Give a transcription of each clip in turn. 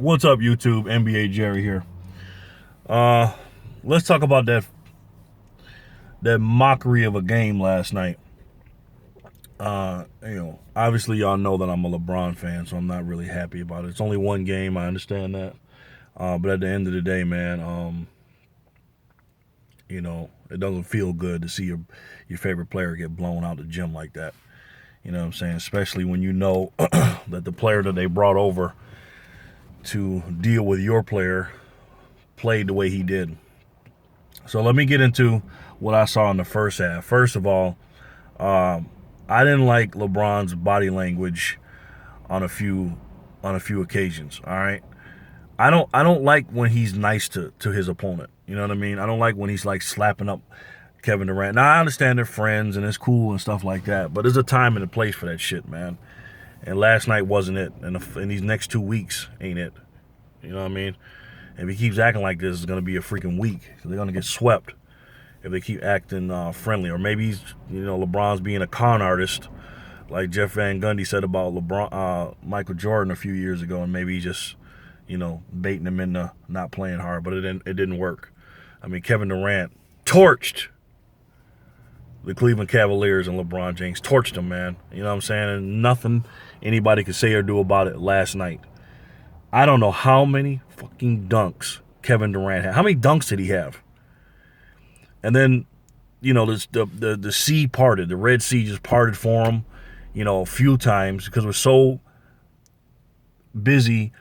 What's up, YouTube? NBA Jerry here. Let's talk about that mockery of a game last night. Obviously y'all know that I'm a LeBron fan, so I'm not really happy about it. It's only one game, I understand that. But at the end of the day, man, it doesn't feel good to see your favorite player get blown out the gym like that. You know what I'm saying? Especially when you know that the player that they brought over to deal with your player played the way he did. So let me get into what I saw in the first half. First of all, I didn't like LeBron's body language on a few occasions. All right, I don't like when he's nice to his opponent. You know what I mean? I don't like when he's like slapping up Kevin Durant. Now I understand they're friends and it's cool and stuff like that, but there's a time and a place for that shit, man. And last night wasn't it, and these next 2 weeks ain't it. You know what I mean? If he keeps acting like this, it's gonna be a freaking week. They're gonna get swept if they keep acting friendly. Or maybe he's, LeBron's being a con artist, like Jeff Van Gundy said about Michael Jordan a few years ago, and maybe he's just, baiting him into not playing hard. But it didn't work. I mean, Kevin Durant torched the Cleveland Cavaliers, and LeBron James torched them, man. You know what I'm saying? And nothing anybody could say or do about it last night. I don't know how many fucking dunks Kevin Durant had. How many dunks did he have? And then, the sea parted. The Red Sea just parted for him, a few times because we're so busy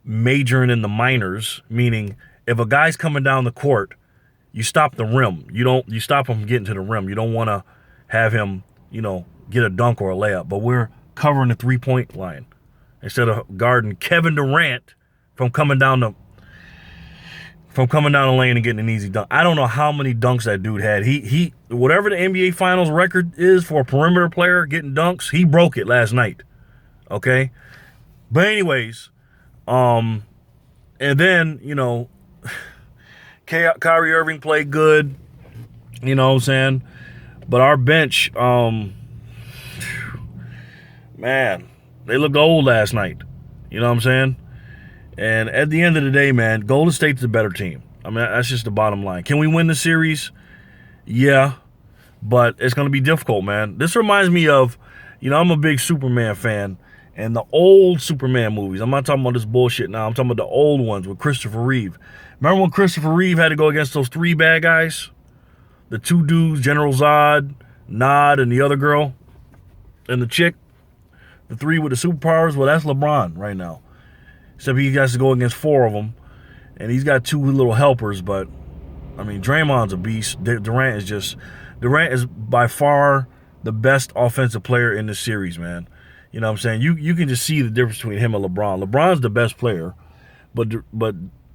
majoring in the minors, meaning if a guy's coming down the court, you stop the rim. You stop him from getting to the rim. You don't want to have him, get a dunk or a layup. But we're covering the three-point line instead of guarding Kevin Durant from coming down the lane and getting an easy dunk. I don't know how many dunks that dude had. He whatever the NBA Finals record is for a perimeter player getting dunks, he broke it last night. Okay? But anyways, and then, Kyrie Irving played good, you know what I'm saying? But our bench, man, they looked old last night. You know what I'm saying? And at the end of the day, man, Golden State's the better team. I mean, that's just the bottom line. Can we win the series? Yeah, but it's going to be difficult, man. This reminds me of, I'm a big Superman fan, and the old Superman movies. I'm not talking about this bullshit now. I'm talking about the old ones with Christopher Reeve. Remember when Christopher Reeve had to go against those three bad guys? The two dudes, General Zod, Nod, and the other girl, and the chick? The three with the superpowers? Well, that's LeBron right now. Except he has to go against four of them, and he's got two little helpers. But I mean, Draymond's a beast. Durant is by far the best offensive player in the series, man. You know what I'm saying? You can just see the difference between him and LeBron. LeBron's the best player, but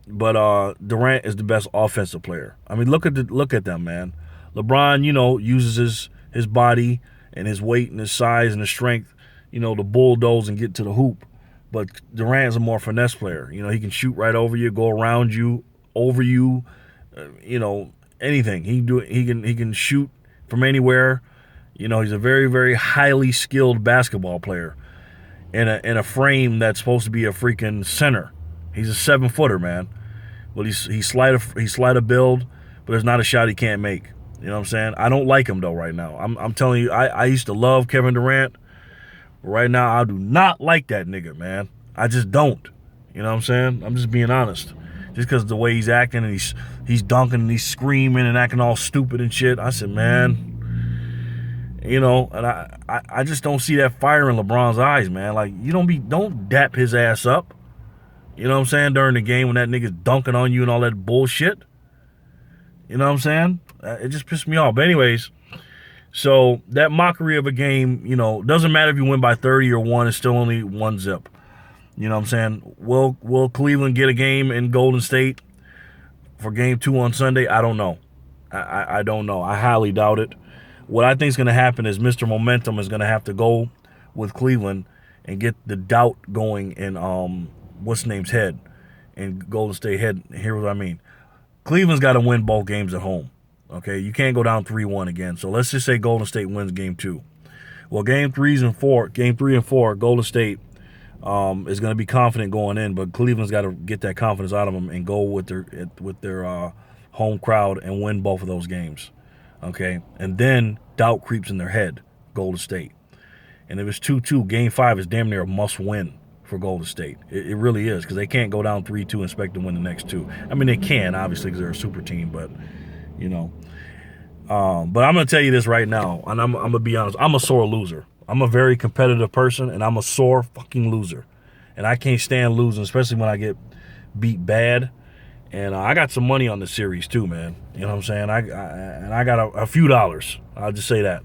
Durant is the best offensive player. I mean, look at them, man. LeBron, uses his body and his weight and his size and his strength, to bulldoze and get to the hoop. But Durant's a more finesse player. He can shoot right over you, go around you, over you, anything. He can shoot from anywhere. He's a very, very highly skilled basketball player in a frame that's supposed to be a freaking center. He's a 7-footer, man. But he's slight of build, but there's not a shot he can't make. You know what I'm saying? I don't like him though right now. I'm telling you, I used to love Kevin Durant. Right now, I do not like that nigga, man. I just don't. You know what I'm saying? I'm just being honest. Just because of the way he's acting and he's dunking and he's screaming and acting all stupid and shit. I said, man, and I just don't see that fire in LeBron's eyes, man. Like, don't dap his ass up. You know what I'm saying? During the game when that nigga's dunking on you and all that bullshit. You know what I'm saying? It just pissed me off. But anyways, so that mockery of a game, doesn't matter if you win by 30 or 1, it's still only 1-0. You know what I'm saying? Will Cleveland get a game in Golden State for game 2 on Sunday? I don't know. I don't know. I highly doubt it. What I think is going to happen is Mr. Momentum is going to have to go with Cleveland and get the doubt going in what's name's head and Golden State head. Here's what I mean. Cleveland's got to win both games at home. Okay, you can't go down 3-1 again. So let's just say Golden State wins game 2. Well, game 3 and 4, Golden State is going to be confident going in, but Cleveland's got to get that confidence out of them and go with their home crowd and win both of those games. Okay, and then doubt creeps in their head. Golden State, and if it's 2-2, Game 5 is damn near a must-win for Golden State. It really is, because they can't go down 3-2 and expect to win the next two. I mean, they can, obviously, because they're a super team, but, you know. But I'm going to tell you this right now, and I'm going to be honest. I'm a sore loser. I'm a very competitive person, and I'm a sore fucking loser. And I can't stand losing, especially when I get beat bad. And I got some money on the series, too, man. You know what I'm saying? I got a few dollars. I'll just say that.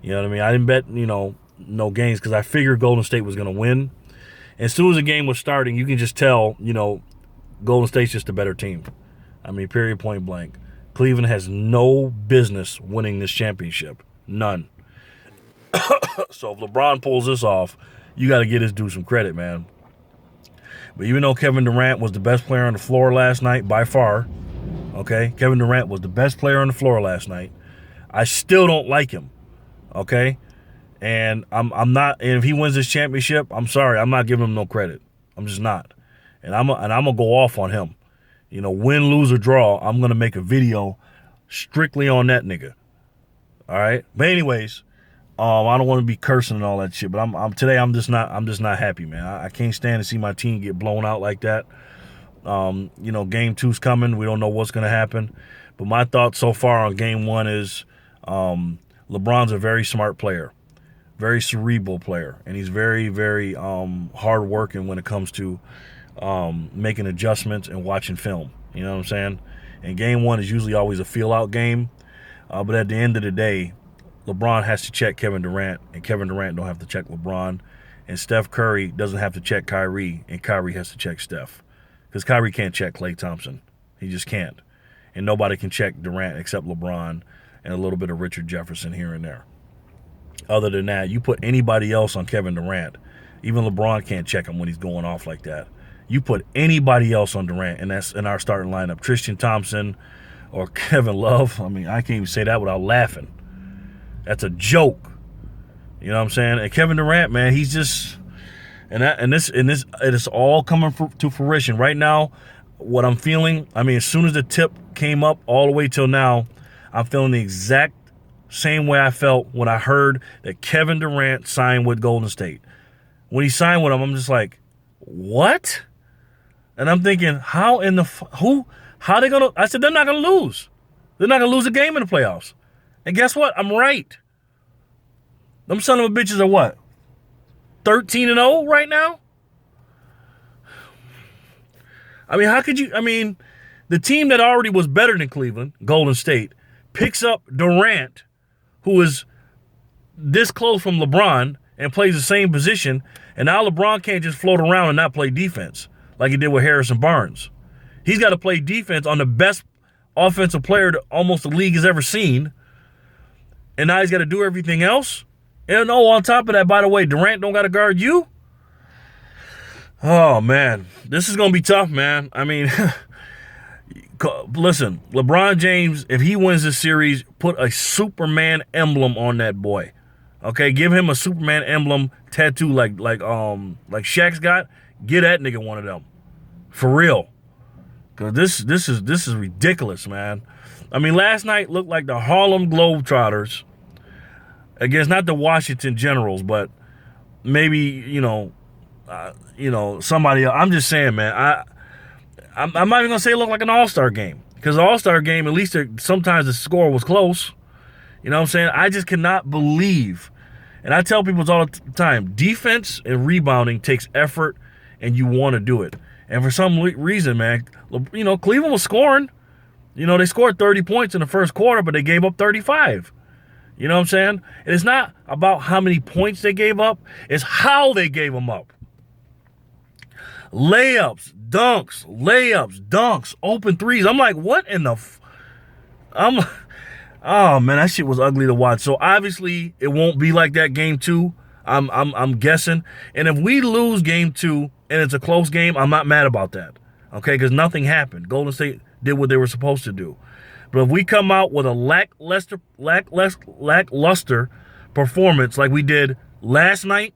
You know what I mean? I didn't bet, no games, because I figured Golden State was going to win. As soon as the game was starting, you can just tell, Golden State's just a better team. I mean, period, point blank. Cleveland has no business winning this championship. None. So if LeBron pulls this off, you got to get his due some credit, man. But even though Kevin Durant was the best player on the floor last night, by far, okay? Kevin Durant was the best player on the floor last night. I still don't like him, okay? And I'm not. And if he wins this championship, I'm sorry, I'm not giving him no credit. I'm just not. And I'm gonna go off on him. Win, lose, or draw, I'm gonna make a video strictly on that nigga. All right. But anyways, I don't want to be cursing and all that shit. But I'm just not happy, man. I can't stand to see my team get blown out like that. Game 2's coming. We don't know what's gonna happen. But my thoughts so far on Game 1 is, LeBron's a very smart player. Very cerebral player, and he's very, very hard working when it comes to making adjustments and watching film. You know what I'm saying? And Game 1 is usually always a feel-out game, but at the end of the day, LeBron has to check Kevin Durant, and Kevin Durant don't have to check LeBron, and Steph Curry doesn't have to check Kyrie, and Kyrie has to check Steph, because Kyrie can't check Klay Thompson. He just can't, and nobody can check Durant except LeBron and a little bit of Richard Jefferson here and there. Other than that, you put anybody else on Kevin Durant. Even LeBron can't check him when he's going off like that. You put anybody else on Durant, and that's in our starting lineup. Tristan Thompson or Kevin Love. I mean, I can't even say that without laughing. That's a joke. You know what I'm saying? And Kevin Durant, man, he's just this it is all coming to fruition right now. What I'm feeling, I mean, as soon as the tip came up all the way till now, I'm feeling the exact same way I felt when I heard that Kevin Durant signed with Golden State. When he signed with them, I'm just like, what? And I'm thinking, how they gonna? I said, they're not gonna lose. They're not gonna lose a game in the playoffs. And guess what? I'm right. Them son of a bitches are what? 13-0 right now? I mean, how could you? I mean, the team that already was better than Cleveland, Golden State, picks up Durant, who is this close from LeBron and plays the same position, and now LeBron can't just float around and not play defense like he did with Harrison Barnes. He's got to play defense on the best offensive player that almost the league has ever seen, and now he's got to do everything else. And on top of that, by the way, Durant don't got to guard you? Oh, man. This is going to be tough, man. I mean, listen, LeBron James, if he wins this series, put a Superman emblem on that boy. Okay, give him a Superman emblem tattoo like Shaq's got. Get that nigga one of them. For real. Cause this is ridiculous, man. I mean, last night looked like the Harlem Globetrotters against not the Washington Generals, but maybe somebody else. I'm just saying, man. I'm not even gonna say it looked like an all-star game, because the all-star game, at least sometimes the score was close. You know what I'm saying? I just cannot believe, and I tell people all the time, defense and rebounding takes effort, and you want to do it. And for some reason, man, Cleveland was scoring. They scored 30 points in the first quarter, but they gave up 35. You know what I'm saying? And it's not about how many points they gave up. It's how they gave them up. Layups, dunks, open threes. I'm like, what in the oh, man, that shit was ugly to watch. So, obviously, it won't be like that Game 2. I'm guessing. And if we lose Game 2 and it's a close game, I'm not mad about that. Okay? Because nothing happened. Golden State did what they were supposed to do. But if we come out with a lackluster performance like we did last night,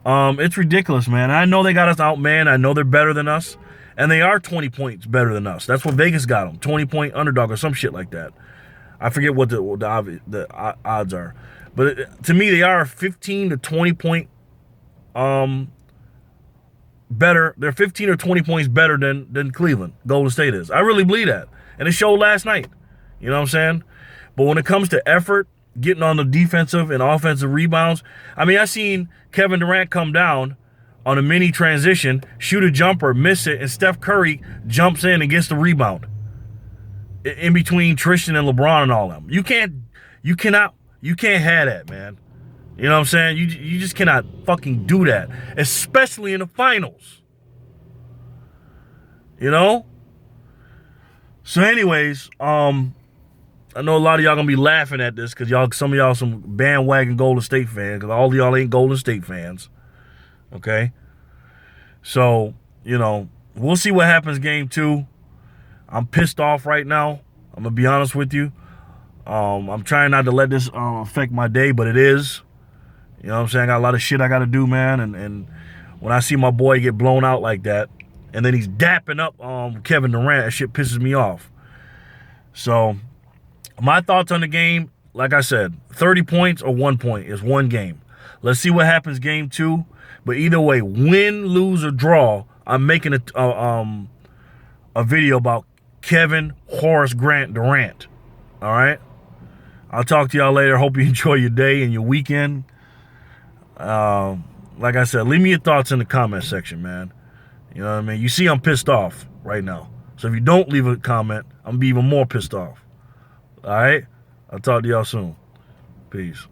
It's ridiculous, man. I know they got us out, man. I know they're better than us, and they are 20 points better than us. That's what Vegas got them, 20-point underdog or some shit like that. I forget what the odds are, but to me, they are 15 to 20 point better. They're 15 or 20 points better than Cleveland, Golden State is. I really believe that, and it showed last night. You know what I'm saying? But when it comes to effort, getting on the defensive and offensive rebounds, I mean, I seen Kevin Durant come down on a mini transition, shoot a jumper, miss it, and Steph Curry jumps in and gets the rebound. In between Tristan and LeBron and all them. You can't have that, man. You know what I'm saying? You just cannot fucking do that. Especially in the finals. You know? So anyways, I know a lot of y'all gonna be laughing at this because some of y'all some bandwagon Golden State fans, because all of y'all ain't Golden State fans. Okay? So, you know, we'll see what happens game 2. I'm pissed off right now. I'm going to be honest with you. I'm trying not to let this affect my day, but it is. You know what I'm saying? I got a lot of shit I got to do, man. And when I see my boy get blown out like that, and then he's dapping up Kevin Durant, that shit pisses me off. So, my thoughts on the game, like I said, 30 points or 1 point is one game. Let's see what happens game 2. But either way, win, lose, or draw, I'm making a video about Kevin Horace Grant Durant. All right? I'll talk to y'all later. Hope you enjoy your day and your weekend. Like I said, leave me your thoughts in the comment section, man. You know what I mean? You see I'm pissed off right now. So if you don't leave a comment, I'm going to be even more pissed off. All right? I'll talk to y'all soon. Peace.